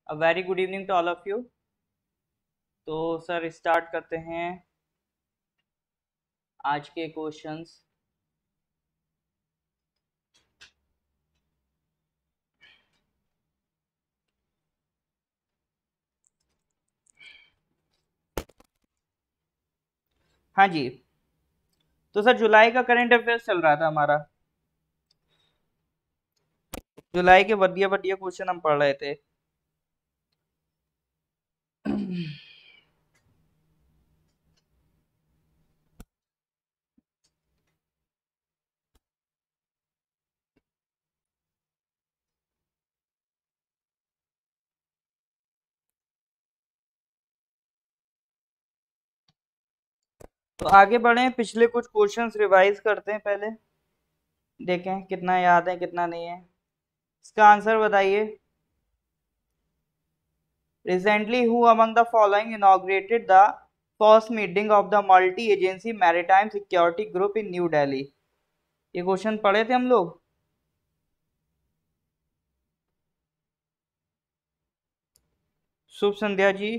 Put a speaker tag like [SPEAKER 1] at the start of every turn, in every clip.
[SPEAKER 1] A very good evening to all of you. तो sir start करते हैं आज के क्वेश्चंस। हाँ जी। तो सर जुलाई का करंट अफेयर्स चल रहा था हमारा। जुलाई के बढ़िया बढ़िया क्वेश्चन हम पढ़ रहे थे। तो आगे बढ़े, पिछले कुछ क्वेश्चंस रिवाइज करते हैं पहले। देखें कितना याद है कितना नहीं है। इसका आंसर बताइए। Recently, who among the following inaugurated the first meeting of the multi-agency maritime security group in New Delhi? ये क्वेश्चन पढ़े थे हम लोग। शुभ Sandhya ji.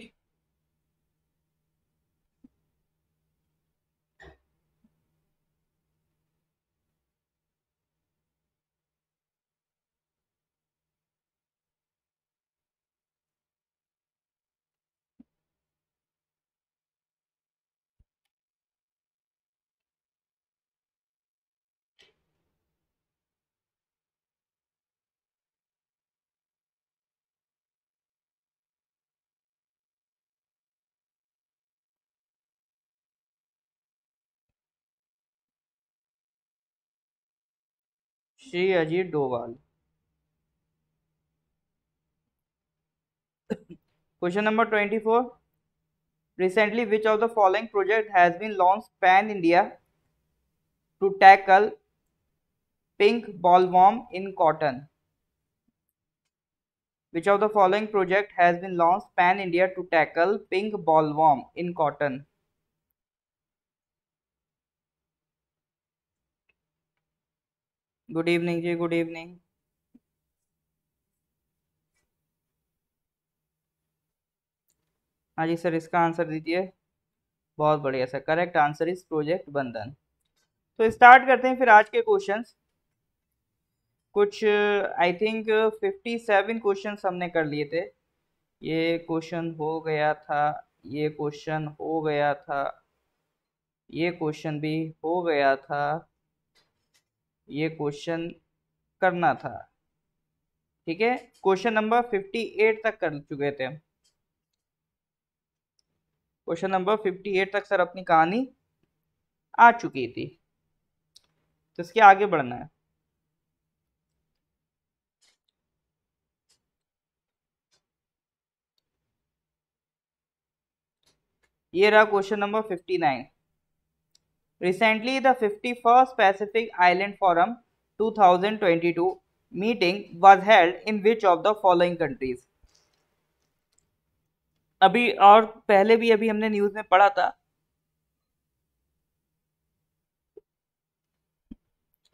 [SPEAKER 1] Shri Ajit Doval. Question number 24. Recently, which of the following project has been launched pan-India to tackle pink bollworm in cotton? Which of the following project has been launched pan-India to tackle pink bollworm in cotton? Good evening ji, good evening. हाँ जी sir, इसका answer दीजिए। बहुत बढ़िया sir, correct answer is project बंधन। तो start करते हैं फिर आज के क्वेश्चंस। कुछ आई थिंक 57 क्वेश्चंस हमने कर लिए थे। ये क्वेश्चन हो गया था, ये क्वेश्चन हो गया था, ये क्वेश्चन भी हो गया था, ये क्वेश्चन करना था। ठीक है, क्वेश्चन नंबर 58 तक कर चुके थे हम। क्वेश्चन नंबर 58 तक सर अपनी कहानी आ चुकी थी। तो इसके आगे बढ़ना है। ये रहा question number 59। Recently, the 51st Pacific Island Forum 2022 meeting was held in which of the following countries? अभी और पहले भी अभी हमने न्यूज में पढ़ा था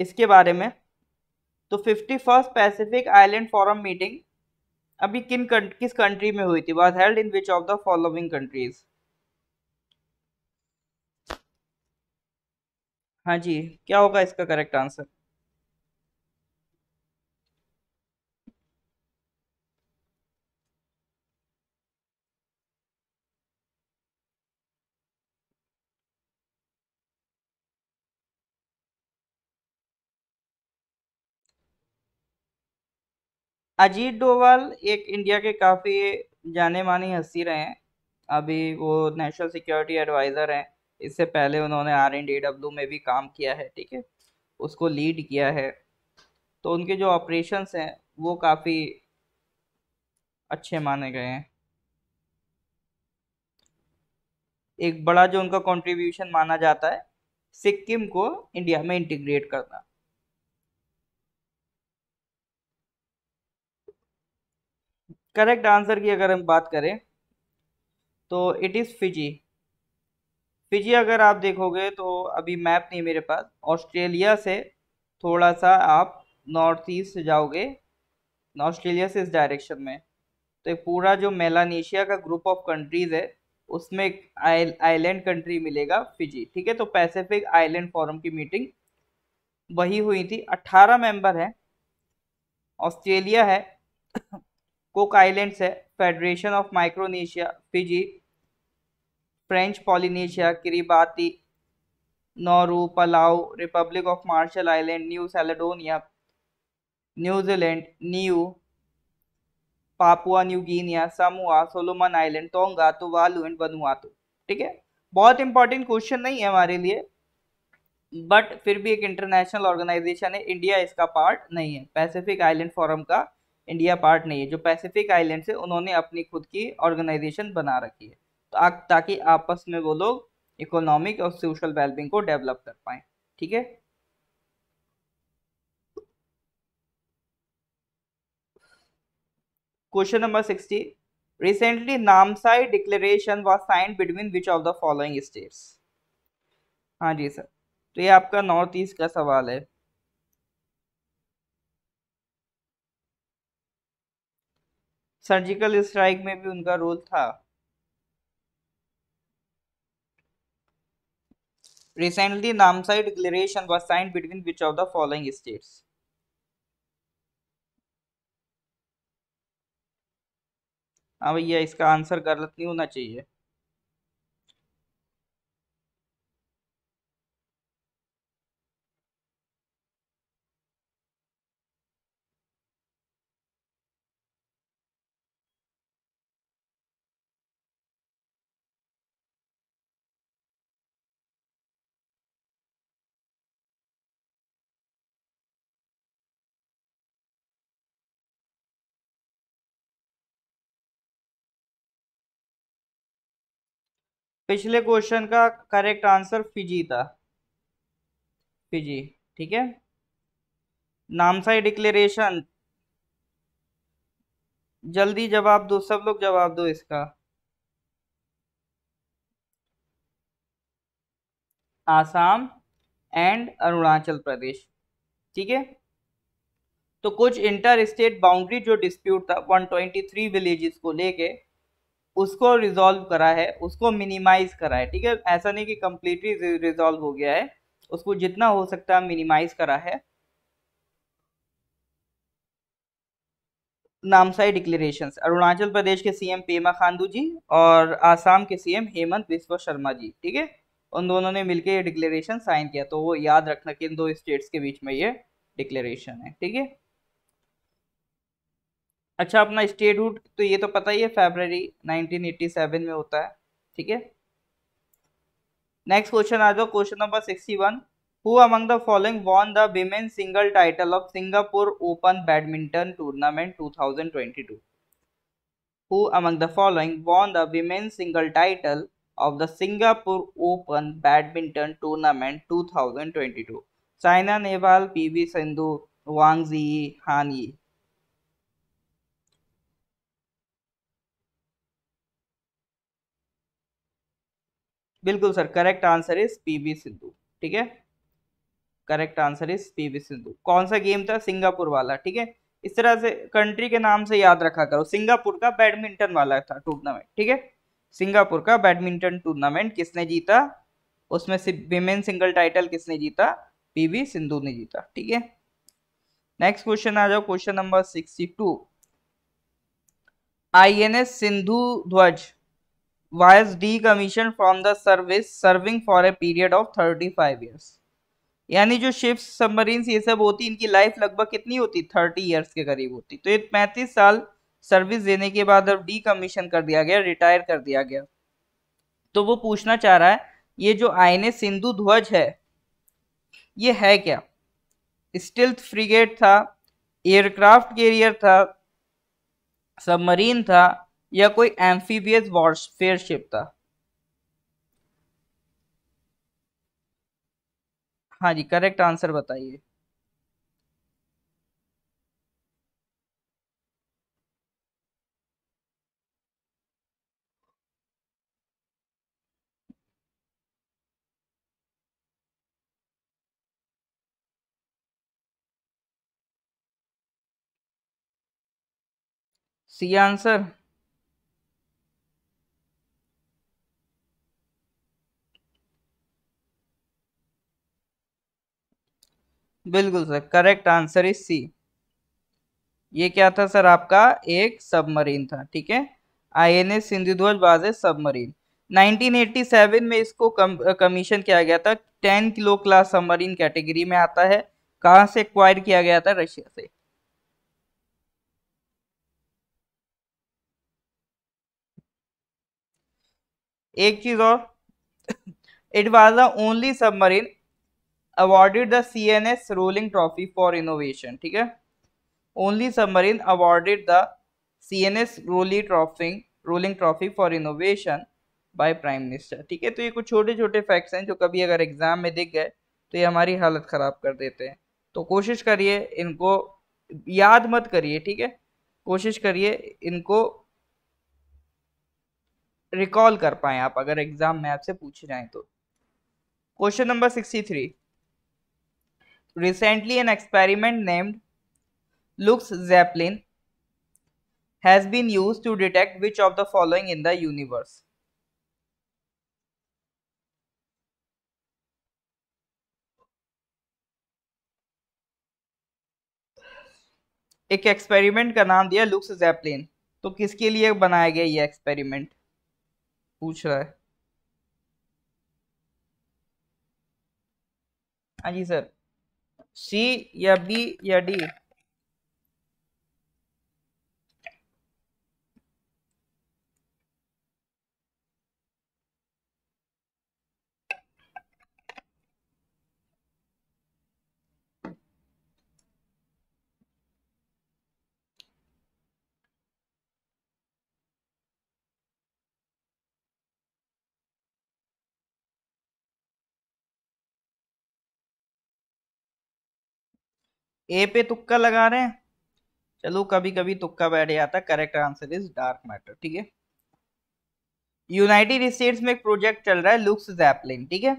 [SPEAKER 1] इसके बारे में। तो 51st Pacific Island forum meeting अभी किस कंट्री में हुई थी? Was held in which of the following countries? हाँ जी, क्या होगा इसका करेक्ट आंसर? अजीत डोभाल एक इंडिया के काफी जाने मानी हस्ती रहे हैं। अभी वो नेशनल सिक्योरिटी एडवाइजर हैं। इससे पहले उन्होंने RNDW में भी काम किया है, ठीक है, उसको लीड किया है। तो उनके जो ऑपरेशंस हैं वो काफी अच्छे माने गए हैं। एक बड़ा जो उनका कंट्रीब्यूशन माना जाता है, सिक्किम को इंडिया में इंटीग्रेट करना। करेक्ट आंसर की अगर हम बात करें तो इट इज फिजी। फिजी अगर आप देखोगे तो अभी मैप नहीं मेरे पास, ऑस्ट्रेलिया से थोड़ा सा आप नॉर्थ ईस्ट जाओगे, ऑस्ट्रेलिया से इस डायरेक्शन में, तो एक पूरा जो मेलानेशिया का ग्रुप ऑफ कंट्रीज है उसमें एक आइलैंड कंट्री मिलेगा फिजी। ठीक है, तो पैसिफिक आइलैंड फोरम की मीटिंग वही हुई थी। 18 मेंबर हैं। ऑस्ट्रेलिया है, कुक आइलैंड्स है, Federation of Micronesia, Fiji, French Polynesia, Kiribati, Nauru, Palau, Republic of Marshall Island, New Caledonia, New Zealand, New Papua New Guinea, Samoa, Solomon Island, Tonga, Tuvalu and Vanuatu. ठीक है, बहुत important question नहीं है हमारे लिए, but फिर भी एक इंटरनेशनल ऑर्गेनाइजेशन है, इंडिया इसका पार्ट नहीं है। पैसिफिक आइलैंड फोरम का इंडिया पार्ट नहीं है। जो पैसिफिक आइलैंड है उन्होंने अपनी खुद की ऑर्गेनाइजेशन बना रखी है, तो ताकि आपस में वो लोग इकोनॉमिक और सोशल वेलबींग को डेवलप कर पाए। ठीक है, question number 60, recently Namsai declaration was signed between which of the following states. हाँ जी सर, तो ये आपका नॉर्थ ईस्ट का सवाल है। सर्जिकल स्ट्राइक में भी उनका रोल था। Recently Namsai declaration was signed between which of the following states. हाँ भैया, इसका आंसर गलत नहीं होना चाहिए। पिछले क्वेश्चन का करेक्ट आंसर फिजी था। फिजी। ठीक है, नामसाई डिक्लेरेशन, जल्दी जवाब दो, सब लोग जवाब दो इसका। आसाम एंड अरुणाचल प्रदेश। ठीक है, तो कुछ इंटर स्टेट बाउंड्री जो डिस्प्यूट था 123 विलेजेस को लेके, उसको रिजॉल्व करा है, उसको मिनिमाइज करा है। ठीक है, ऐसा नहीं कि कंप्लीटली रिजॉल्व हो गया है, उसको जितना हो सकता है मिनिमाइज करा है नामसाई डिक्लेरेशंस। अरुणाचल प्रदेश के सीएम पेमा खांडू जी और आसाम के सीएम हेमंत बिस्वा शर्मा जी। ठीक है, उन दोनों ने मिलकर ये डिक्लेरेशन साइन किया, तो वो याद रखना कि इन दो स्टेट्स के बीच में ये डिक्लेरेशन है। ठीक है, अच्छा, अपना स्टेटहुड तो ये तो पता ही है, फरवरी 1987 में होता है। ठीक है, नेक्स्ट क्वेश्चन आ जाओ, question number 61, who among the following won the women single title of Singapore open badminton tournament 2022। Who among the following won the women's single title of the Singapore Open Badminton Tournament 2022? Saina Nehwal, PV Sindhu, Wang Ziyi, Han Yi। बिल्कुल sir, correct answer is PV Sindhu. ठीक है, correct answer is PV Sindhu. कौन सा game था? Singapore वाला। ठीक है, इस तरह से कंट्री के नाम से याद रखा करो। सिंगापुर का बैडमिंटन वाला था टूर्नामेंट। ठीक है, सिंगापुर का बैडमिंटन टूर्नामेंट किसने जीता? उसमें विमेन सिंगल टाइटल किसने जीता? पीवी सिंधु ने जीता। ठीक है, नेक्स्ट क्वेश्चन आ जाओ, क्वेश्चन नंबर 62, आईएनएस सिंधु ध्वज was decommissioned from the service serving for a period of 35 years। यानी जो शिप्स सबमरीन ये सब होती, इनकी लाइफ लगभग कितनी होती? 30 इयर्स के करीब होती। तो ये 35 साल सर्विस देने के बाद अब डीकमीशन कर दिया गया, रिटायर कर दिया गया। तो वो पूछना चाह रहा है, ये जो आईएनएस सिंधु ध्वज है ये है क्या? स्टिल्थ फ्रिगेट था, एयरक्राफ्ट कैरियर था, सबमरीन था, या कोई एम्फीबियस वॉरफेयर शिप था? हाँ जी, करेक्ट आंसर बताइए। C answer. बिल्कुल sir, correct answer is C. ये क्या था सर आपका, एक सबमरीन था, ठीक है। INS Sindhudhvaj was a submarine. 1987 में इसको कमीशन किया गया था। 10 किलो क्लास सबमरीन कैटेगरी में आता है। कहाँ से एक्वायर किया गया था, रशिया से। एक चीज और, it was the only submarine awarded the CNS rolling trophy for innovation, ठीक है। Only submarine awarded the CNS rolling trophy for innovation by prime minister, ठीक है। तो ये कुछ छोटे छोटे फैक्ट्स हैं जो कभी अगर एग्जाम में दिख गए तो ये हमारी हालत खराब कर देते हैं। तो कोशिश करिए इनको याद मत करिए, ठीक है। कोशिश करिए इनको रिकॉल कर पाए आप अगर एग्जाम में आपसे पूछे जाए तो। Question number 63। Recently, an experiment named Lux Zeppelin has been used to detect which of the following in the universe. एक एक्सपेरिमेंट का नाम दिया लुक्स जैपलिन, तो किसके लिए बनाया गया ये एक्सपेरिमेंट, पूछ रहा है। हाँ जी सर, सी या बी या डी। ए पे तुक्का लगा रहे हैं, चलो कभी कभी तुक्का बैठ जाता है। Correct answer is dark matter, ठीक है। यूनाइटेड स्टेट्स में एक प्रोजेक्ट चल रहा है लुक्स जैपलिन, ठीक है।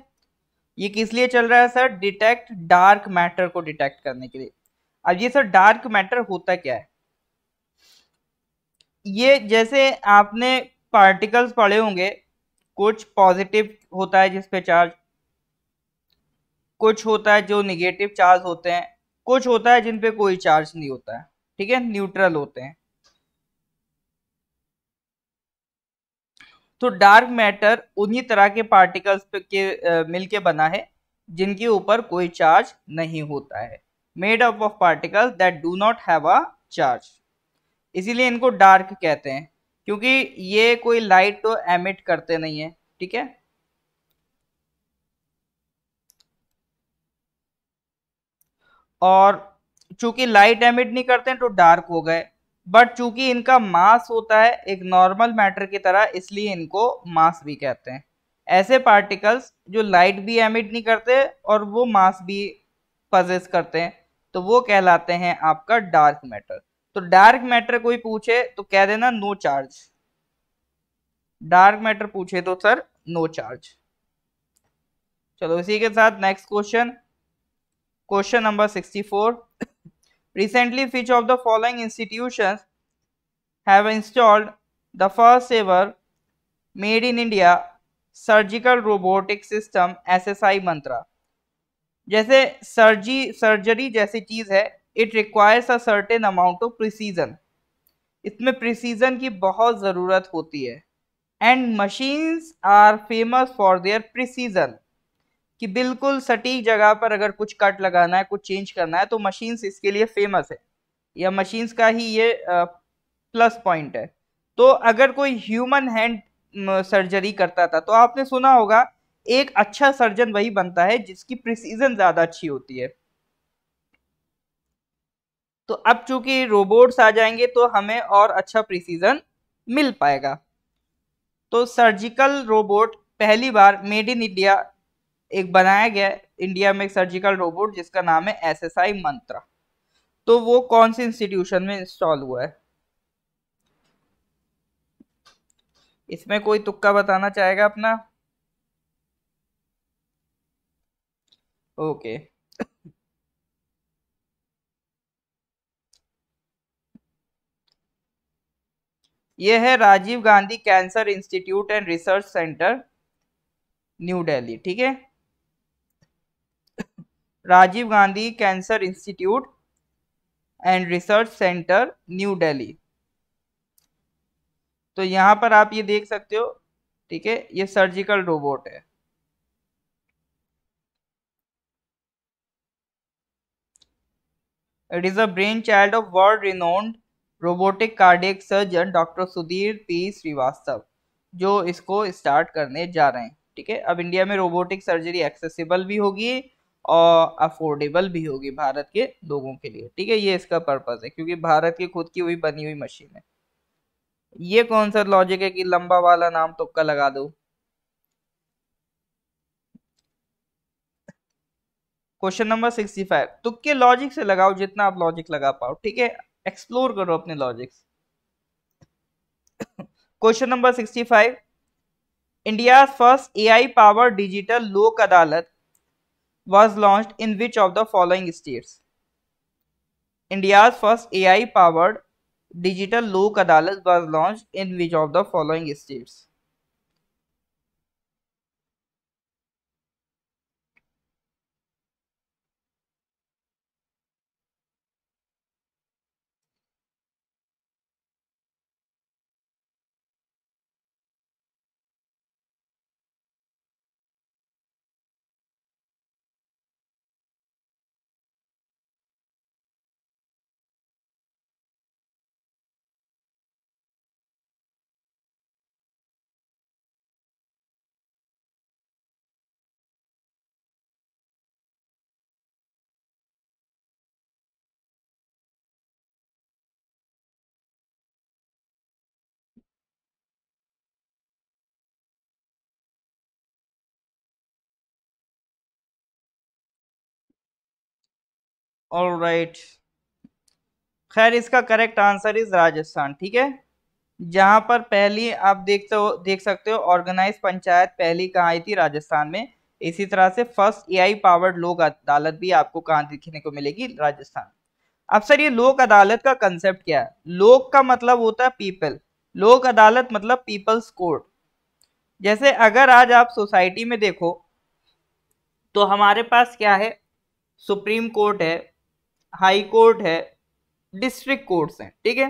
[SPEAKER 1] ये किस लिए चल रहा है सर, डिटेक्ट डार्क मैटर को डिटेक्ट करने के लिए। अब ये सर डार्क मैटर होता क्या है, ये जैसे आपने पार्टिकल्स पढ़े होंगे, कुछ पॉजिटिव होता है जिसपे चार्ज, कुछ होता है जो निगेटिव चार्ज होते हैं, कुछ होता है जिन पे कोई चार्ज नहीं होता है, ठीक है, न्यूट्रल होते हैं। तो डार्क मैटर उन्हीं तरह के पार्टिकल्स के मिलके बना है जिनके ऊपर कोई चार्ज नहीं होता है, made up of particles that do not have a charge. इसीलिए इनको डार्क कहते हैं, क्योंकि ये कोई लाइट तो एमिट करते नहीं है, ठीक है। और चूंकि लाइट एमिट नहीं करते हैं तो डार्क हो गए, बट चूंकि इनका मास होता है एक नॉर्मल मैटर की तरह, इसलिए इनको मास भी कहते हैं। ऐसे पार्टिकल्स जो लाइट भी एमिट नहीं करते और वो मास भी पजेस करते हैं, तो वो कहलाते हैं आपका डार्क मैटर। तो डार्क मैटर कोई पूछे तो कह देना नो चार्ज, डार्क मैटर पूछे तो सर नो चार्ज। चलो इसी के साथ next question, question number 64। Recently, which of the following institutions have installed the first ever made in India surgical robotic system SSI Mantra. जैसे सर्जरी जैसी चीज है, it requires a certain amount of precision, इसमें precision की बहुत जरूरत होती है। And machines are famous for their precision, कि बिल्कुल सटीक जगह पर अगर कुछ कट लगाना है, कुछ चेंज करना है, तो मशीन्स इसके लिए फेमस है, या मशीन्स का ही ये प्लस पॉइंट है। तो अगर कोई ह्यूमन हैंड सर्जरी करता था तो आपने सुना होगा एक अच्छा सर्जन वही बनता है जिसकी प्रिसीजन ज्यादा अच्छी होती है। तो अब चूंकि रोबोट्स आ जाएंगे तो हमें और अच्छा प्रिसीजन मिल पाएगा। तो सर्जिकल रोबोट पहली बार मेड इन इंडिया एक बनाया गया, इंडिया में एक सर्जिकल रोबोट जिसका नाम है एसएसआई मंत्रा। तो वो कौन से इंस्टीट्यूशन में इंस्टॉल हुआ है, इसमें कोई तुक्का बताना चाहेगा अपना। ओके, ये है Rajiv Gandhi cancer institute and research centre, new Delhi. ठीक है, Rajiv Gandhi cancer institute and research centre, new Delhi. तो यहां पर आप ये देख सकते हो। ठीक है, ये सर्जिकल रोबोट है। It is a brain child of world renowned robotic cardiac surgeon doctor Sudhir P Srivastava, जो इसको स्टार्ट करने जा रहे हैं। ठीक है, अब इंडिया में रोबोटिक सर्जरी एक्सेसिबल भी होगी और अफोर्डेबल भी होगी भारत के लोगों के लिए। ठीक है, ये इसका पर्पज है, क्योंकि भारत की खुद की हुई बनी हुई मशीन है। ये कौन सा लॉजिक है कि लंबा वाला नाम तुक्का लगा दो। क्वेश्चन नंबर 65, तुक्के लॉजिक से लगाओ जितना आप लॉजिक लगा पाओ। ठीक है, एक्सप्लोर करो अपने logics. Question number 65, India first AI powered digital लोक अदालत was launched in which of the following states? India's first AI powered digital lok adalat was launched in which of the following states? All right, खैर इसका correct answer is Rajasthan. ठीक है, जहां पर पहली आप देख सकते हो ऑर्गेनाइज पंचायत पहली कहाँ आई थी, राजस्थान में। इसी तरह से फर्स्ट एआई पावर्ड लोक अदालत भी आपको कहाँ दिखने को मिलेगी, राजस्थान। अब सर ये लोक अदालत का कंसेप्ट क्या है? लोक का मतलब होता है पीपल, लोक अदालत मतलब पीपल्स कोर्ट। जैसे अगर आज आप सोसाइटी में देखो तो हमारे पास क्या है, सुप्रीम कोर्ट है, हाई कोर्ट है, डिस्ट्रिक्ट कोर्ट्स हैं। ठीक है,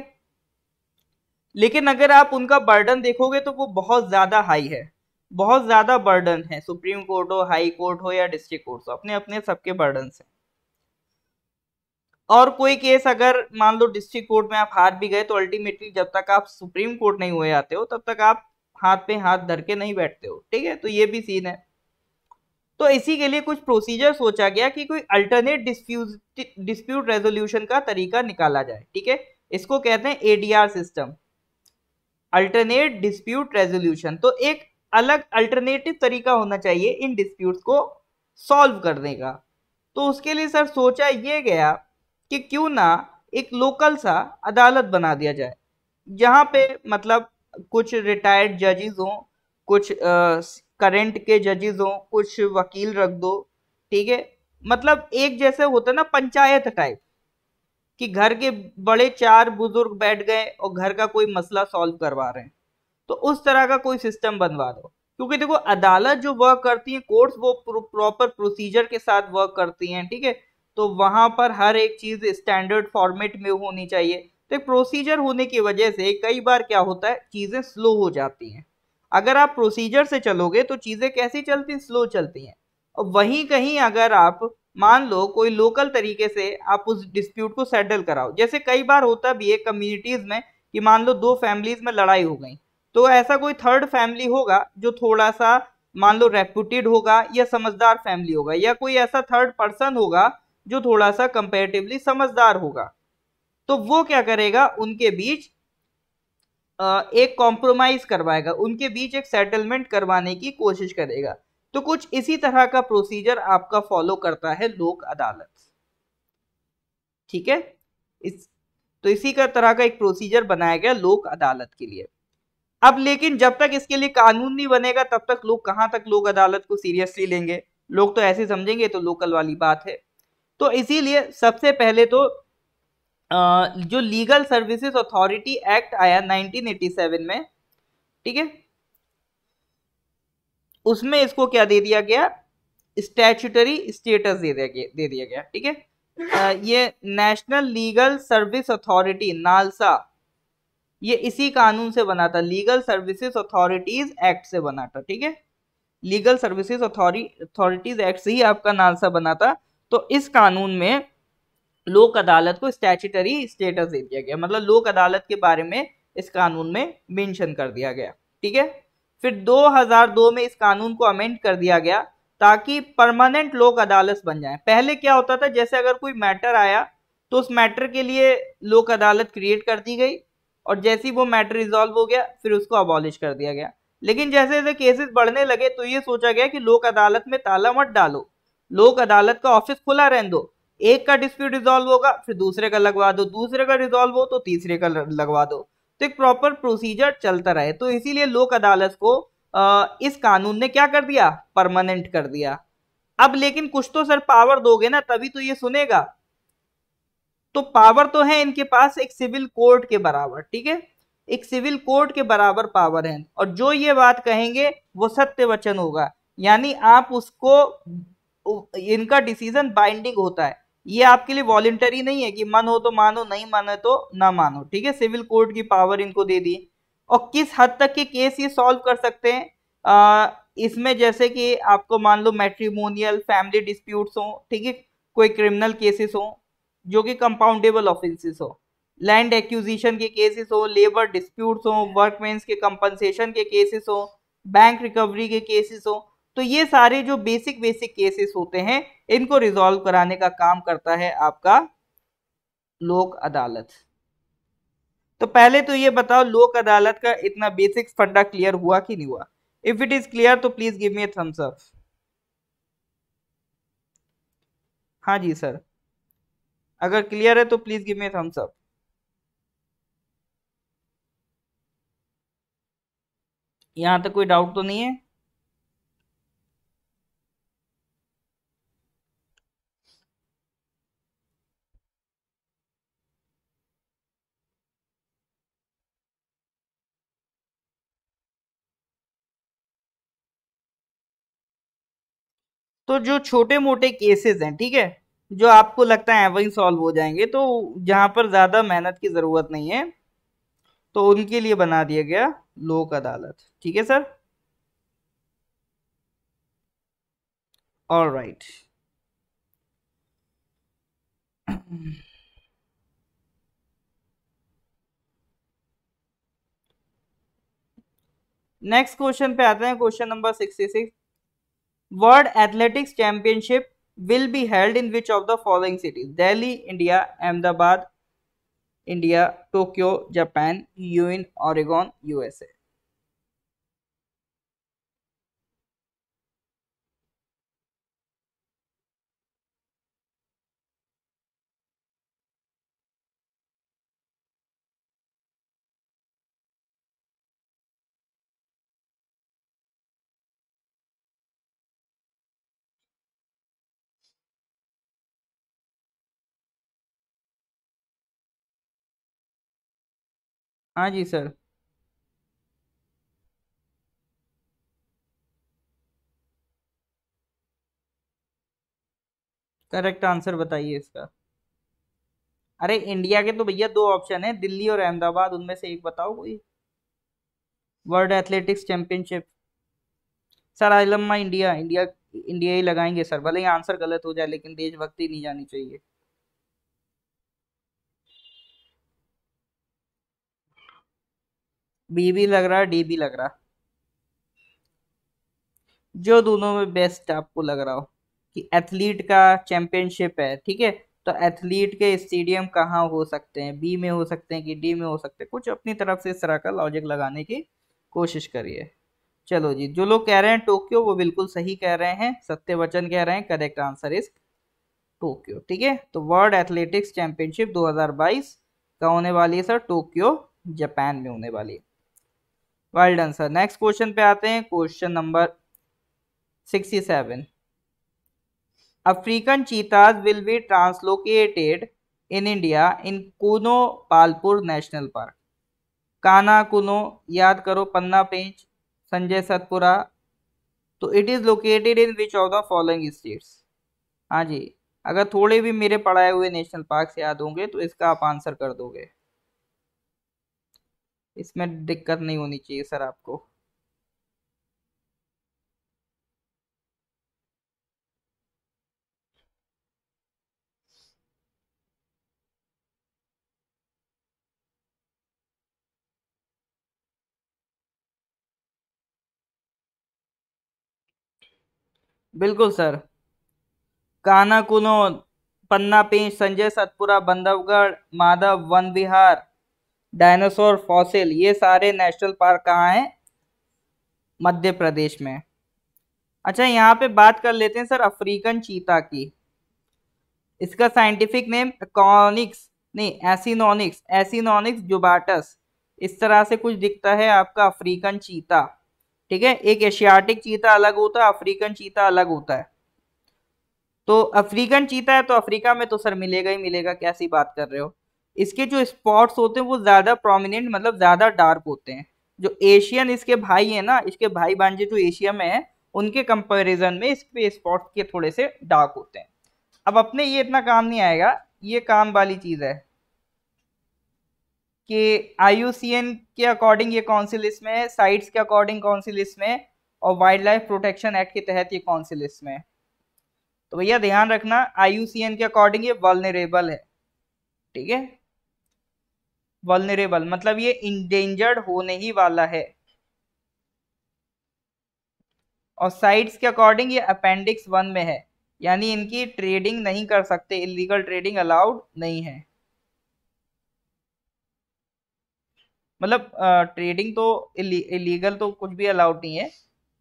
[SPEAKER 1] लेकिन अगर आप उनका बर्डन देखोगे तो वो बहुत ज्यादा हाई है, बहुत ज्यादा बर्डन है। सुप्रीम कोर्ट हो, हाई कोर्ट हो या डिस्ट्रिक्ट कोर्ट हो, अपने अपने सबके बर्डन है। और कोई केस अगर मान लो डिस्ट्रिक्ट कोर्ट में आप हार भी गए तो अल्टीमेटली जब तक आप सुप्रीम कोर्ट नहीं हुए आते हो तब तक आप हाथ पे हाथ धर के नहीं बैठते हो। ठीक है, तो ये भी सीन है। तो इसी के लिए कुछ प्रोसीजर सोचा गया कि कोई अल्टरनेट डिस्प्यूट रेजोल्यूशन का तरीका निकाला जाए। ठीक है, इसको कहते हैं ADR system, alternate dispute resolution. तो एक अलग अल्टरनेटिव तरीका होना चाहिए इन डिस्प्यूट्स को सॉल्व करने का। तो उसके लिए सर सोचा ये गया कि क्यों ना एक लोकल सा अदालत बना दिया जाए, जहां पे मतलब कुछ रिटायर्ड जजेस हों, कुछ करंट के जजेस हों, कुछ वकील रख दो। ठीक है, मतलब एक जैसे होता है ना पंचायत टाइप, कि घर के बड़े चार बुजुर्ग बैठ गए और घर का कोई मसला सॉल्व करवा रहे हैं, तो उस तरह का कोई सिस्टम बनवा दो। क्योंकि देखो अदालत जो वर्क करती है, कोर्ट्स वो प्रॉपर प्रोसीजर के साथ वर्क करती हैं। ठीक है, तो वहां पर हर एक चीज स्टैंडर्ड फॉर्मेट में होनी चाहिए। तो एक प्रोसीजर होने की वजह से कई बार क्या होता है, चीजें स्लो हो जाती हैं। अगर आप प्रोसीजर से चलोगे तो चीजें कैसी चलती, स्लो चलती हैं। और वहीं कहीं अगर आप मान लो कोई लोकल तरीके से आप उस डिस्प्यूट को सेटल कराओ, जैसे कई बार होता भी है कम्युनिटीज में कि मान लो दो फैमिलीज में लड़ाई हो गई, तो ऐसा कोई थर्ड फैमिली होगा जो थोड़ा सा मान लो रेप्यूटेड होगा या समझदार फैमिली होगा, या कोई ऐसा थर्ड पर्सन होगा जो थोड़ा सा कंपेरेटिवली समझदार होगा। तो वो क्या करेगा, उनके बीच एक कॉम्प्रोमाइज करवाएगा, उनके बीच एक सेटलमेंट करवाने की कोशिश करेगा। तो कुछ इसी तरह का प्रोसीजर आपका फॉलो करता है लोक अदालत। ठीक है, तो इसी का तरह का एक प्रोसीजर बनाया गया लोक अदालत के लिए। अब लेकिन जब तक इसके लिए कानून नहीं बनेगा तब तक लोग कहां तक लोक अदालत को सीरियसली लेंगे, लोग तो ऐसे समझेंगे तो लोकल वाली बात है। तो इसीलिए सबसे पहले तो जो लीगल सर्विसेज अथॉरिटी एक्ट आया 1987 में, ठीक है, उसमें इसको क्या दे दिया गया, स्टैट्यूटरी स्टेटस दे दिया गया, ठीक है। ये national legal service authority NALSA, ये इसी कानून से बना था, लीगल सर्विसेज अथॉरिटीज एक्ट से बना था, ठीक है। लीगल सर्विसेज अथॉरिटीज एक्ट से ही आपका नालसा बना था। तो इस कानून में लोक अदालत को स्टैट्यूटरी स्टेटस दे दिया गया, मतलब लोक अदालत के बारे में इस कानून में मेंशन कर दिया गया, ठीक है। फिर 2002 में इस कानून को अमेंड कर दिया गया ताकि परमानेंट लोक अदालत बन जाए। पहले क्या होता था, जैसे अगर कोई मैटर आया तो उस मैटर के लिए लोक अदालत क्रिएट कर दी गई, और जैसे ही वो मैटर रिजॉल्व हो गया फिर उसको अबॉलिश कर दिया गया। लेकिन जैसे जैसे केसेस बढ़ने लगे तो ये सोचा गया कि लोक अदालत में ताला मत डालो, लोक अदालत का ऑफिस खुला रहने दो, एक का डिस्प्यूट रिजॉल्व होगा फिर दूसरे का लगवा दो, दूसरे का रिजॉल्व हो तो तीसरे का लगवा दो, तो एक प्रॉपर प्रोसीजर चलता रहे। तो इसीलिए लोक अदालत को इस कानून ने क्या कर दिया, परमानेंट कर दिया। अब लेकिन कुछ तो सर पावर दोगे ना तभी तो ये सुनेगा। तो पावर तो है इनके पास एक सिविल कोर्ट के बराबर, ठीक है, एक सिविल कोर्ट के बराबर पावर है, और जो ये बात कहेंगे वो सत्य वचन होगा, यानी आप उसको, इनका डिसीजन बाइंडिंग होता है, ये आपके लिए वॉलेंटरी नहीं है कि मन हो तो मानो, नहीं मानो तो ना मानो, ठीक है। सिविल कोर्ट की पावर इनको दे दी। और किस हद तक के केस ये सॉल्व कर सकते हैं, इसमें जैसे कि आपको मान लो मैट्रिमोनियल फैमिली डिस्प्यूट्स हो, ठीक है, कोई क्रिमिनल केसेस हो जो कि कंपाउंडेबल ऑफेंसेस हो, लैंड एक्विजिशन के केसेस हो, लेबर डिस्प्यूट्स हो, वर्कमेंस के कंपनसेशन के केसेस हो, बैंक रिकवरी के केसेस हो, तो ये सारे जो बेसिक केसेस होते हैं इनको रिजॉल्व कराने का काम करता है आपका लोक अदालत। तो पहले तो ये बताओ लोक अदालत का इतना बेसिक फंडा क्लियर हुआ कि नहीं हुआ? इफ इट इज क्लियर तो please give me a thumbs up. हाँ जी सर, अगर क्लियर है तो please give me a thumbs up. यहां तक कोई डाउट तो नहीं है? तो जो छोटे मोटे केसेस हैं, ठीक है, जो आपको लगता है वही सॉल्व हो जाएंगे, तो जहां पर ज्यादा मेहनत की जरूरत नहीं है तो उनके लिए बना दिया गया लोक अदालत, ठीक है sir. All right. Next question पे आते हैं, question number 66। World athletics championship will be held in which of the following cities? Delhi, India; Ahmedabad, India; Tokyo, Japan; Eugene, Oregon, USA। हाँ जी सर, करेक्ट आंसर बताइए इसका। अरे India के तो भैया दो ऑप्शन है, दिल्ली और अहमदाबाद, उनमें से एक बताओ कोई। वर्ल्ड एथलेटिक्स चैंपियनशिप सर, आई लम्मा इंडिया, इंडिया, इंडिया ही लगाएंगे सर, भले ही आंसर गलत हो जाए लेकिन देशभक्ति नहीं जानी चाहिए। बी भी लग रहा, डी भी लग रहा, जो दोनों में बेस्ट आपको लग रहा हो कि एथलीट का चैंपियनशिप है, ठीक है, तो एथलीट के स्टेडियम कहाँ हो सकते हैं, बी में हो सकते हैं कि डी में हो सकते हैं, कुछ अपनी तरफ से इस तरह का लॉजिक लगाने की कोशिश करिए। चलो जी, जो लोग कह रहे हैं टोक्यो वो बिल्कुल सही कह रहे हैं, सत्य वचन कह रहे हैं, करेक्ट आंसर इज टोक्यो, ठीक है। तो वर्ल्ड एथलेटिक्स चैंपियनशिप 2022 का होने वाली है सर टोक्यो, जापान में होने वाली है। Well done sir. Next question पे आते हैं, question number 67। African cheetahs will be translocated in India in Kuno Palpur National Park. Kanha Kuno, याद करो, पन्ना पेंच, संजय सतपुरा। तो it is located in which of the following states. हाँ जी, अगर थोड़े भी मेरे पढ़ाए हुए नेशनल पार्क याद होंगे तो इसका आप आंसर कर दोगे, इसमें दिक्कत नहीं होनी चाहिए सर आपको। बिल्कुल सर, कान्हा कुनो, पन्ना पेंच, संजय सतपुरा, बंधवगढ़, माधव वन विहार, डायनासोर फॉसिल, ये सारे नेशनल पार्क कहाँ हैं? मध्य प्रदेश में। अच्छा, यहाँ पे बात कर लेते हैं सर अफ्रीकन चीता की। इसका साइंटिफिक नेम कॉनिक्स, नहीं एसिनोनिक्स, एसिनोनिक्स जुबाटस, इस तरह से कुछ दिखता है आपका अफ्रीकन चीता। ठीक है, एक एशियाटिक चीता अलग होता है, अफ्रीकन चीता अलग होता है। तो अफ्रीकन चीता है तो अफ्रीका में तो सर मिलेगा ही मिलेगा, कैसी बात कर रहे हो। इसके जो स्पॉट्स होते हैं वो ज्यादा प्रोमिनेंट, मतलब ज्यादा डार्क होते हैं। जो एशियन इसके भाई है ना, इसके भाई भांजे जो एशिया में है, उनके कंपैरिजन में इसके स्पॉट्स के थोड़े से डार्क होते हैं। अब अपने ये इतना काम नहीं आएगा, ये काम वाली चीज है कि आईयूसीएन के अकॉर्डिंग ये कौन सी लिस्ट में है, साइट्स के अकॉर्डिंग कौन सी लिस्ट में है, और वाइल्ड लाइफ प्रोटेक्शन एक्ट के तहत ये कौन सी लिस्ट में है। तो भैया ध्यान रखना, आईयूसीएन के अकॉर्डिंग ये वल्नरेबल है। ठीक है, वल्नरेबल मतलब ये इंडेंजर्ड होने ही वाला है। और साइट्स के अकॉर्डिंग ये अपेंडिक्स 1 में है, यानी इनकी ट्रेडिंग नहीं कर सकते, इलीगल ट्रेडिंग अलाउड नहीं है। मतलब ट्रेडिंग तो इलीगल तो कुछ भी अलाउड नहीं है,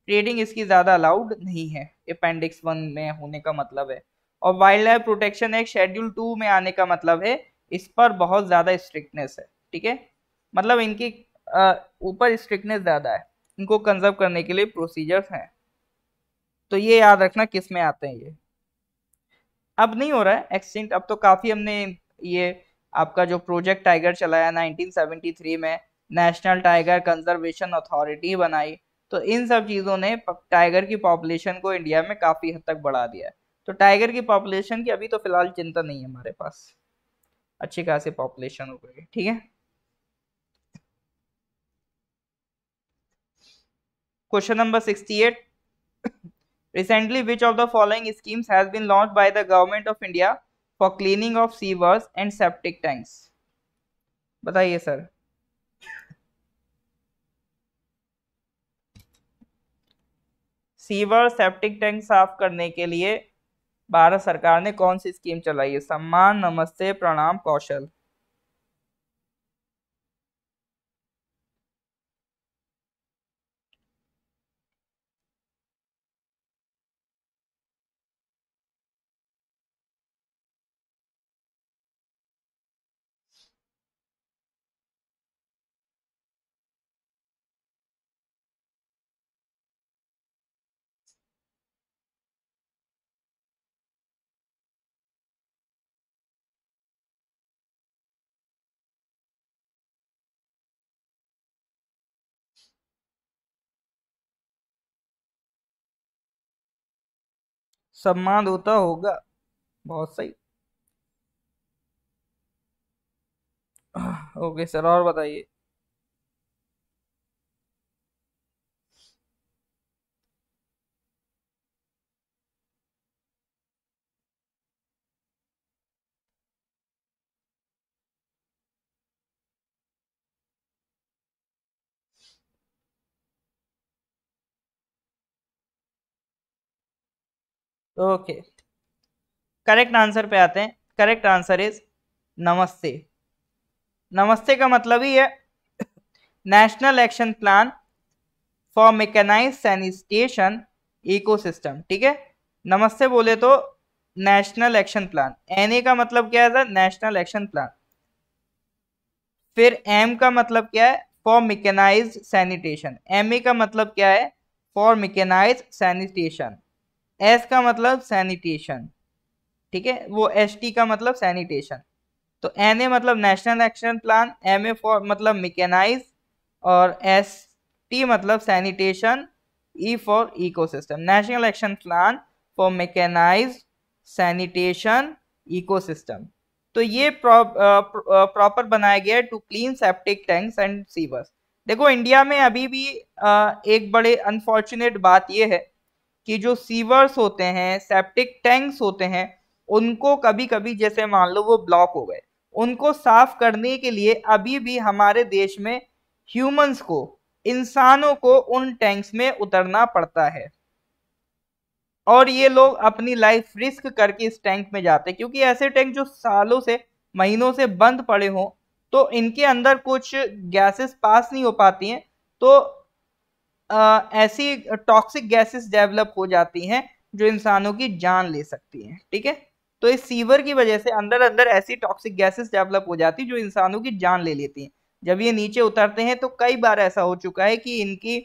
[SPEAKER 1] ट्रेडिंग इसकी ज्यादा अलाउड नहीं है, अपेंडिक्स 1 में होने का मतलब है। और wild life protection act schedule 2 में आने का मतलब है इस पर बहुत ज्यादा स्ट्रिक्टनेस है। ठीक है, मतलब इनकी ऊपर स्ट्रिक्टनेस ज्यादा है, इनको कंजर्व करने के लिए प्रोसीजर्स हैं। तो ये याद रखना किस में आते हैं ये। अब नहीं हो रहा है एक्सटिंक्ट, अब तो काफी हमने ये आपका जो प्रोजेक्ट टाइगर चलाया 1973 में, नेशनल टाइगर कंजर्वेशन अथॉरिटी बनाई, तो इन सब चीजों ने टाइगर की पॉपुलेशन को इंडिया में काफी हद तक बढ़ा दिया है। तो टाइगर की पॉपुलेशन की अभी तो फिलहाल चिंता नहीं है हमारे पास, अच्छी खासी पॉपुलेशन हो गई। ठीक है, question number 68, recently which of the following schemes has been launched by the government of India for cleaning of sewers and septic tanks? बताइए सर। सीवर सेप्टिक टैंक साफ करने के लिए भारत सरकार ने कौन सी स्कीम चलाई है? सम्मान, नमस्ते, प्रणाम, कौशल। सम्मान होता होगा, बहुत सही। ओके सर, और बताइए। ओके, करेक्ट आंसर पे आते हैं। करेक्ट आंसर इज नमस्ते। नमस्ते का मतलब ही है national action plan for mechanised sanitation ecosystem. ठीक है, नमस्ते बोले तो नेशनल एक्शन प्लान, एनए का मतलब क्या है? National action plan. फिर एम का मतलब क्या है? For mechanised sanitation. एमए का मतलब क्या है? For mechanised sanitation. एस का मतलब सैनिटेशन। ठीक है, वो एस टी का मतलब सैनिटेशन। तो NA मतलब national action plan, MA for मतलब मैकेनाइज, और ST मतलब sanitation, E for ecosystem. National action plan for mechanise sanitation ecosystem. तो ये प्रॉपर बनाया गया है to clean septic tanks and sewers. देखो इंडिया में अभी भी एक बड़े अनफॉर्चुनेट बात ये है कि जो सीवर्स होते हैं, सेप्टिक टैंक्स होते हैं, उनको कभी कभी जैसे मान लो वो ब्लॉक हो गए, उनको साफ करने के लिए अभी भी हमारे देश में ह्यूमंस को, इंसानों को उन टैंक्स में उतरना पड़ता है, और ये लोग अपनी लाइफ रिस्क करके इस टैंक में जाते हैं, क्योंकि ऐसे टैंक जो सालों से, महीनों से बंद पड़े हों तो इनके अंदर कुछ गैसेस पास नहीं हो पाती हैं, तो ऐसी टॉक्सिक गैसेस डेवलप हो जाती हैं जो इंसानों की जान ले सकती हैं। ठीक है, तो इस सीवर की वजह से अंदर अंदर ऐसी टॉक्सिक गैसेस डेवलप हो जाती जो इंसानों की जान ले लेती हैं। जब ये नीचे उतरते हैं तो कई बार ऐसा हो चुका है कि इनकी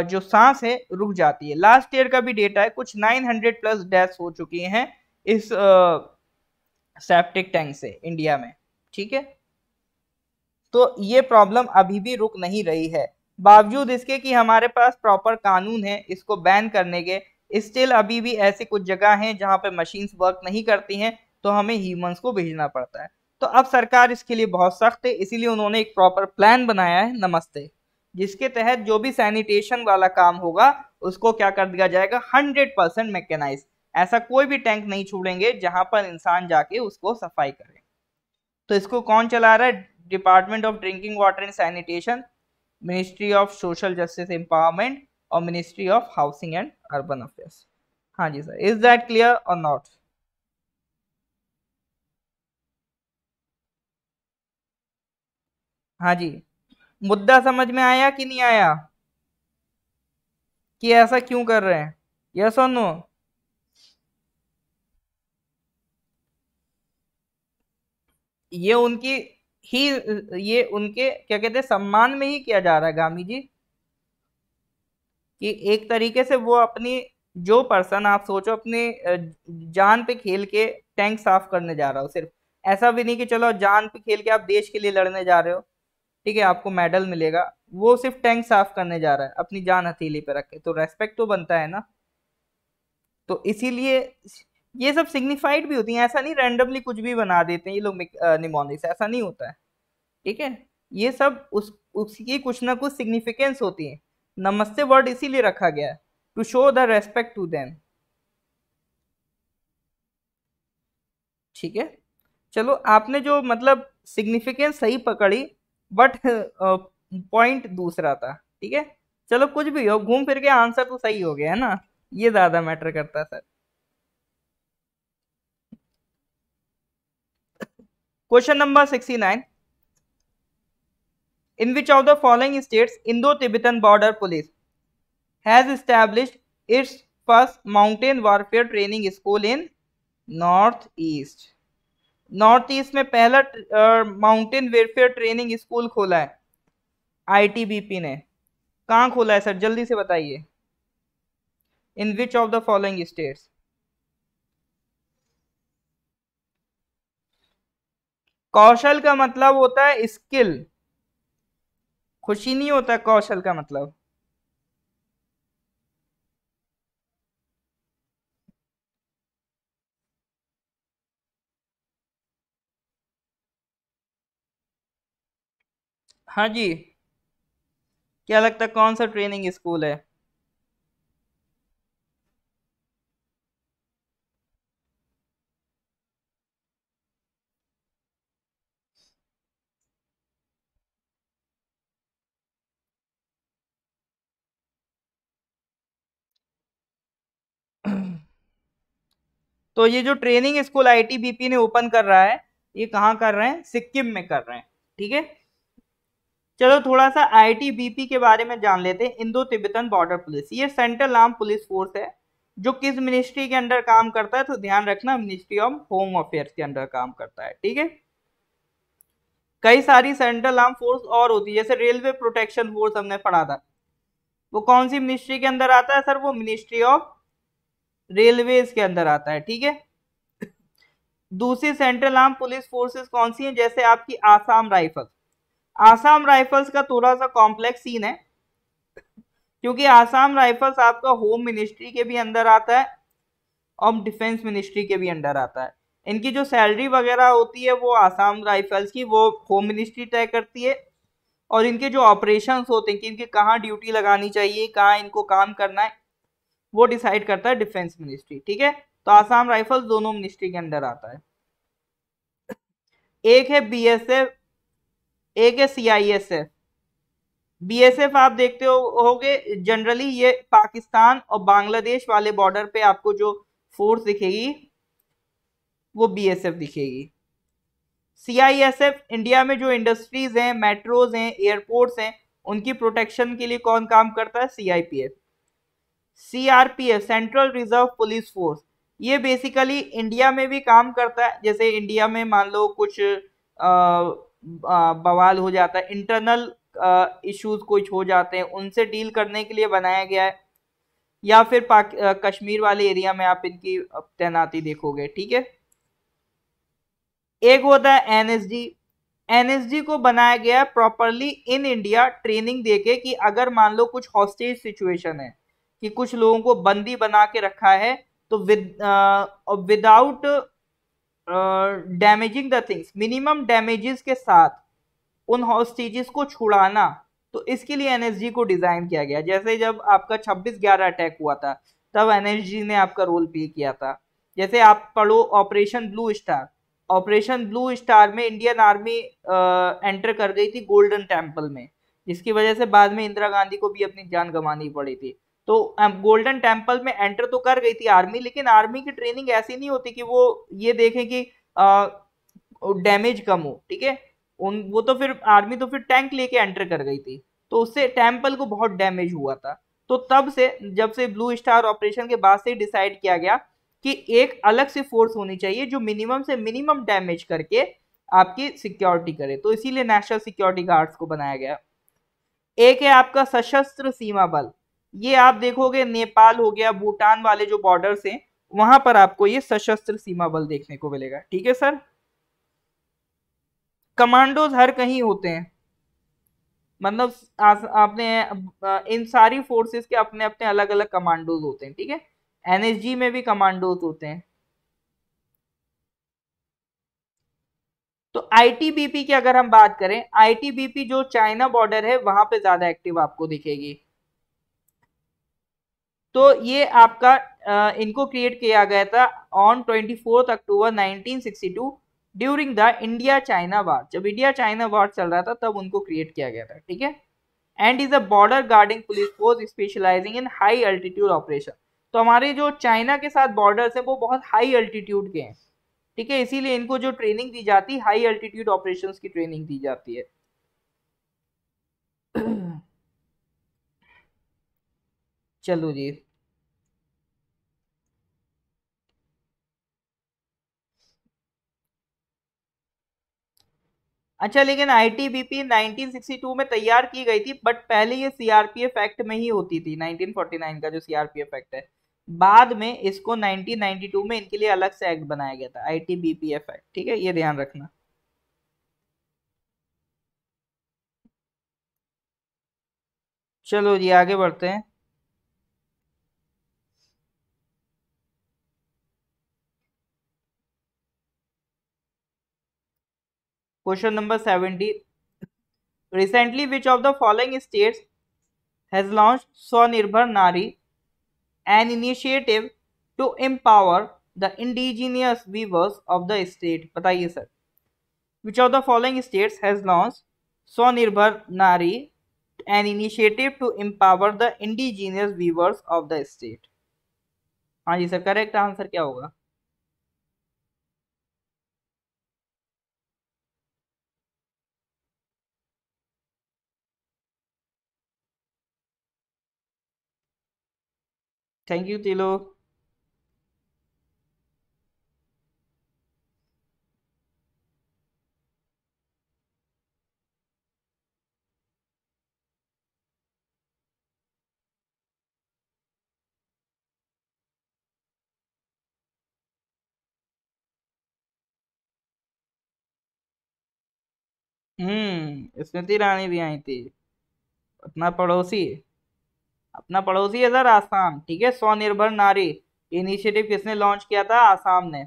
[SPEAKER 1] जो सांस है रुक जाती है। लास्ट ईयर का भी डेटा है, कुछ 900 प्लस डेथ्स हो चुकी हैं इस सेप्टिक टैंक से इंडिया में। ठीक है, तो ये प्रॉब्लम अभी भी रुक नहीं रही है, बावजूद इसके कि हमारे पास प्रॉपर कानून है इसको बैन करने के, स्टिल अभी भी ऐसी कुछ जगह हैं जहां पे मशीन्स वर्क नहीं करती हैं, तो हमें ह्यूमंस को भेजना पड़ता है। तो अब सरकार इसके लिए बहुत सख्त है, इसीलिए उन्होंने एक प्रॉपर प्लान बनाया है, नमस्ते, जिसके तहत जो भी सैनिटेशन वाला काम होगा उसको क्या कर दिया जाएगा, 100% मैकेनाइज। ऐसा कोई भी टैंक नहीं छोड़ेंगे जहां पर इंसान जाके उसको सफाई करे। तो इसको कौन चला रहा है, department of drinking water and sanitation, ministry of social justice empowerment, और ministry of housing and urban affairs. हाँ जी sir, is that clear or not? हाँ जी, मुद्दा समझ में आया कि नहीं आया, कि ऐसा क्यों कर रहे हैं, यस और नो? ये उनकी ही, ये उनके क्या कहते हैं सम्मान में ही किया जा रहा है गामी जी, कि एक तरीके से वो अपनी, जो पर्सन आप सोचो अपने जान पे खेल के टैंक साफ करने जा रहा हो, सिर्फ ऐसा भी नहीं कि चलो जान पे खेल के आप देश के लिए लड़ने जा रहे हो, ठीक है आपको मेडल मिलेगा, वो सिर्फ टैंक साफ करने जा रहा है अपनी जान हथेली पे रख के, तो रेस्पेक्ट तो बनता है ना। तो इसीलिए ये सब सिग्निफाइड भी होती हैं, ऐसा नहीं रैंडमली कुछ भी बना देते हैं ये लोग निमोनिक्स, ऐसा नहीं होता है। ठीक है, ये सब उसकी कुछ ना कुछ सिग्निफिकेंस होती है। नमस्ते वर्ड इसीलिए रखा गया है, to show the respect to them. ठीक है, चलो आपने जो मतलब सिग्निफिकेंस सही पकड़ी, बट पॉइंट दूसरा था। ठीक है, चलो कुछ भी हो, घूम फिर के आंसर तो सही हो गया है ना, ये ज्यादा मैटर करता है sir. Question number 69, in which of the following states Indo-Tibetan border police has established its first mountain warfare training school in north east? North east में पहला माउंटेन वेरफेयर ट्रेनिंग स्कूल खोला है आईटीबीपी ने, कहाँ खोला है सर, जल्दी से बताइए। In which of the following states? कौशल का मतलब होता है स्किल, खुशी नहीं होता कौशल का मतलब। हाँ जी, क्या लगता है कौन सा ट्रेनिंग स्कूल है? तो ये जो ट्रेनिंग स्कूल आईटीबीपी ने ओपन कर रहा है, ये कहाँ कर रहे हैं, सिक्किम में कर रहे हैं। ठीक है, चलो थोड़ा सा आईटीबीपी के बारे में जान लेते हैं। इंडो तिब्बतन बॉर्डर पुलिस, ये सेंट्रल आर्म पुलिस फोर्स है जो किस मिनिस्ट्री के अंडर काम करता है, तो ध्यान रखना मिनिस्ट्री ऑफ होम अफेयर्स के अंडर काम करता है। ठीक है, कई सारी सेंट्रल आर्म फोर्स और होती है, जैसे रेलवे प्रोटेक्शन फोर्स हमने पढ़ा था, वो कौन सी मिनिस्ट्री के अंदर आता है सर, वो मिनिस्ट्री ऑफ रेलवेज के अंदर आता है। ठीक है, दूसरी सेंट्रल आर्म पुलिस फोर्सेस कौन सी हैं? जैसे आपकी आसाम राइफल्स। आसाम राइफल्स का थोड़ा सा कॉम्प्लेक्स सीन है, क्योंकि आसाम राइफल्स आपका होम मिनिस्ट्री के भी अंदर आता है और डिफेंस मिनिस्ट्री के भी अंडर आता है। इनकी जो सैलरी वगैरह होती है वो आसाम राइफल्स की वो होम मिनिस्ट्री तय करती है, और इनके जो ऑपरेशंस होते हैं कि इनकी कहाँ ड्यूटी लगानी चाहिए, कहाँ इनको काम करना है, वो डिसाइड करता है डिफेंस मिनिस्ट्री। ठीक है, तो आसाम राइफल्स दोनों मिनिस्ट्री के अंडर आता है। एक है बीएसएफ, एक है सीआईएसएफ। बीएसएफ आप देखते होगे जनरली ये पाकिस्तान और बांग्लादेश वाले बॉर्डर पे आपको जो फोर्स दिखेगी वो बीएसएफ दिखेगी। सीआईएसएफ इंडिया में जो इंडस्ट्रीज हैं, मेट्रोज हैं, एयरपोर्ट्स हैं, उनकी प्रोटेक्शन के लिए कौन काम करता है? CIPF. CRPF central reserve police force, ये बेसिकली इंडिया में भी काम करता है। जैसे इंडिया में मान लो कुछ बवाल हो जाता है, इंटरनल इश्यूज कुछ हो जाते हैं, उनसे डील करने के लिए बनाया गया है। या फिर कश्मीर वाले एरिया में आप इनकी तैनाती देखोगे। ठीक है, एक होता है एनएसजी। एनएसजी को बनाया गया प्रॉपरली इन इंडिया ट्रेनिंग देके कि अगर मान लो कुछ हॉस्टेज सिचुएशन है कि कुछ लोगों को बंदी बना के रखा है, तो without damaging the things, minimum damages के साथ उन हॉस्टेजेस को छुड़ाना, तो इसके लिए एनएसजी को डिजाइन किया गया। जैसे जब आपका 26/11 अटैक हुआ था तब एनएसजी ने आपका रोल प्ले किया था। जैसे आप पढ़ो operation blue star, operation blue star में इंडियन आर्मी एंटर कर गई थी गोल्डन टेम्पल में, जिसकी वजह से बाद में इंदिरा गांधी को भी अपनी जान गंवानी पड़ी थी। तो गोल्डन टेम्पल में एंटर तो कर गई थी आर्मी, लेकिन आर्मी की ट्रेनिंग ऐसी नहीं होती कि वो ये देखें कि डैमेज कम हो। ठीक है, उन वो तो फिर आर्मी तो फिर टैंक लेके एंटर कर गई थी, तो उससे टेम्पल को बहुत डैमेज हुआ था। तो तब से, जब से ब्लू स्टार ऑपरेशन के बाद से डिसाइड किया गया कि एक अलग से फोर्स होनी चाहिए जो मिनिमम से मिनिमम डैमेज करके आपकी सिक्योरिटी करे, तो इसीलिए नेशनल सिक्योरिटी गार्ड्स को बनाया गया। एक है आपका सशस्त्र सीमा बल। ये आप देखोगे नेपाल हो गया, भूटान वाले जो बॉर्डर्स हैं वहां पर आपको ये सशस्त्र सीमा बल देखने को मिलेगा। ठीक है सर। कमांडोज हर कहीं होते हैं, मतलब आपने इन सारी फोर्सेस के अपने अपने अलग अलग कमांडोज होते हैं। ठीक है, एनएसजी में भी कमांडोज होते हैं। तो आईटीबीपी की अगर हम बात करें, आईटीबीपी जो चाइना बॉर्डर है वहां पे ज्यादा एक्टिव आपको दिखेगी। तो ये आपका इनको क्रिएट किया गया था on 24 October 1962 during the India China war. जब इंडिया चाइना वार चल रहा था तब उनको क्रिएट किया गया था। ठीक है, and is a border guarding police force specialising in high altitude operation. तो हमारे जो चाइना के साथ बॉर्डर्स है वो बहुत हाई अल्टीट्यूड के हैं। ठीक है, इसीलिए इनको जो ट्रेनिंग दी जाती है हाई अल्टीट्यूड ऑपरेशंस की ट्रेनिंग दी जाती है। चलो जी। अच्छा, लेकिन आईटीबीपी 1962 में तैयार की गई थी, बट पहले ये सीआरपीएफ एक्ट में ही होती थी। 1949 का जो सीआरपीएफ एक्ट है, बाद में इसको 1992 में इनके लिए अलग से एक्ट बनाया गया था, आईटीबीपीएफ एक्ट। ठीक है, ये ध्यान रखना। चलो जी, आगे बढ़ते हैं। Question number 70, recently which of the following states has launched Swanirbhar Nari, an initiative to empower the indigenous weavers of the state? बताइए sir, which of the following states has launched Swanirbar Nari, an initiative to empower the indigenous weavers of the state? हाँ जी sir, correct answer क्या होगा? Thank you तिलो। Smriti Irani भी आई थी। अपना पड़ोसी, अपना पड़ोसी है सर, आसाम। ठीक है, स्वनिर्भर नारी इनिशिएटिव किसने लॉन्च किया था? आसाम ने।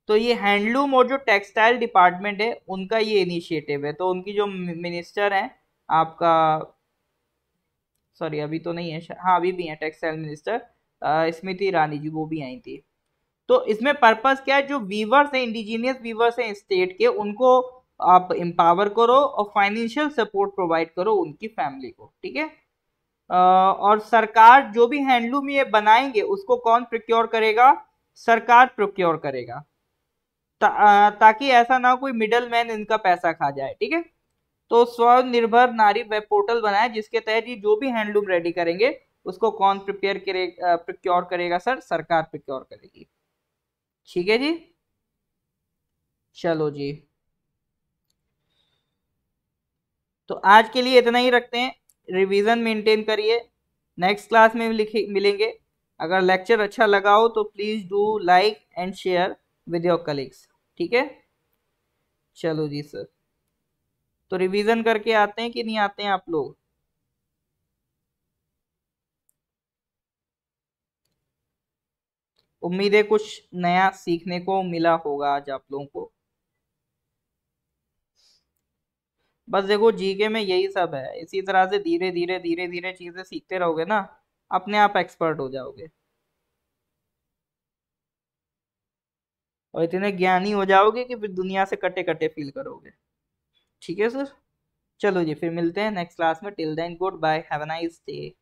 [SPEAKER 1] तो ये हैंडलूम और जो टेक्सटाइल डिपार्टमेंट है उनका ये इनिशिएटिव है। तो उनकी जो मिनिस्टर हैं आपका, सॉरी अभी तो नहीं है, हाँ अभी भी है टेक्सटाइल मिनिस्टर स्मृति ईरानी जी, वो भी आई थी। तो इसमें पर्पस क्या है? जो वीवर्स हैं, इंडिजीनियस वीवर्स हैं स्टेट के, उनको आप एम्पावर करो और फाइनेंशियल सपोर्ट प्रोवाइड करो उनकी फैमिली को। ठीक है। और सरकार जो भी हैंडलूम ये बनाएंगे उसको कौन प्रोक्योर करेगा? सरकार प्रोक्योर करेगा, ताकि ऐसा ना हो कोई मिडल मैन इनका पैसा खा जाए। ठीक है। तो स्वनिर्भर नारी वेब पोर्टल बनाए जिसके तहत ये जो भी हैंडलूम रेडी करेंगे उसको कौन प्रोक्योर करेगा? सर, सरकार प्रोक्योर करेगी। ठीक है जी। चलो जी, तो आज के लिए इतना ही रखते हैं। रिवीजन मेंटेन करिए, नेक्स्ट क्लास में मिलेंगे। अगर लेक्चर अच्छा लगा हो तो please do like and share with your colleagues. ठीक है। चलो जी सर, तो रिवीजन करके आते हैं कि नहीं आते हैं आप लोग? उम्मीद है कुछ नया सीखने को मिला होगा आज आप लोगों को। बस देखो, जीके में यही सब है, इसी तरह से धीरे धीरे धीरे धीरे चीजें सीखते रहोगे ना, अपने आप एक्सपर्ट हो जाओगे और इतने ज्ञानी हो जाओगे कि फिर दुनिया से कटे कटे फील करोगे। ठीक है सर। चलो जी, फिर मिलते हैं नेक्स्ट क्लास में। Till then goodbye, have a nice day.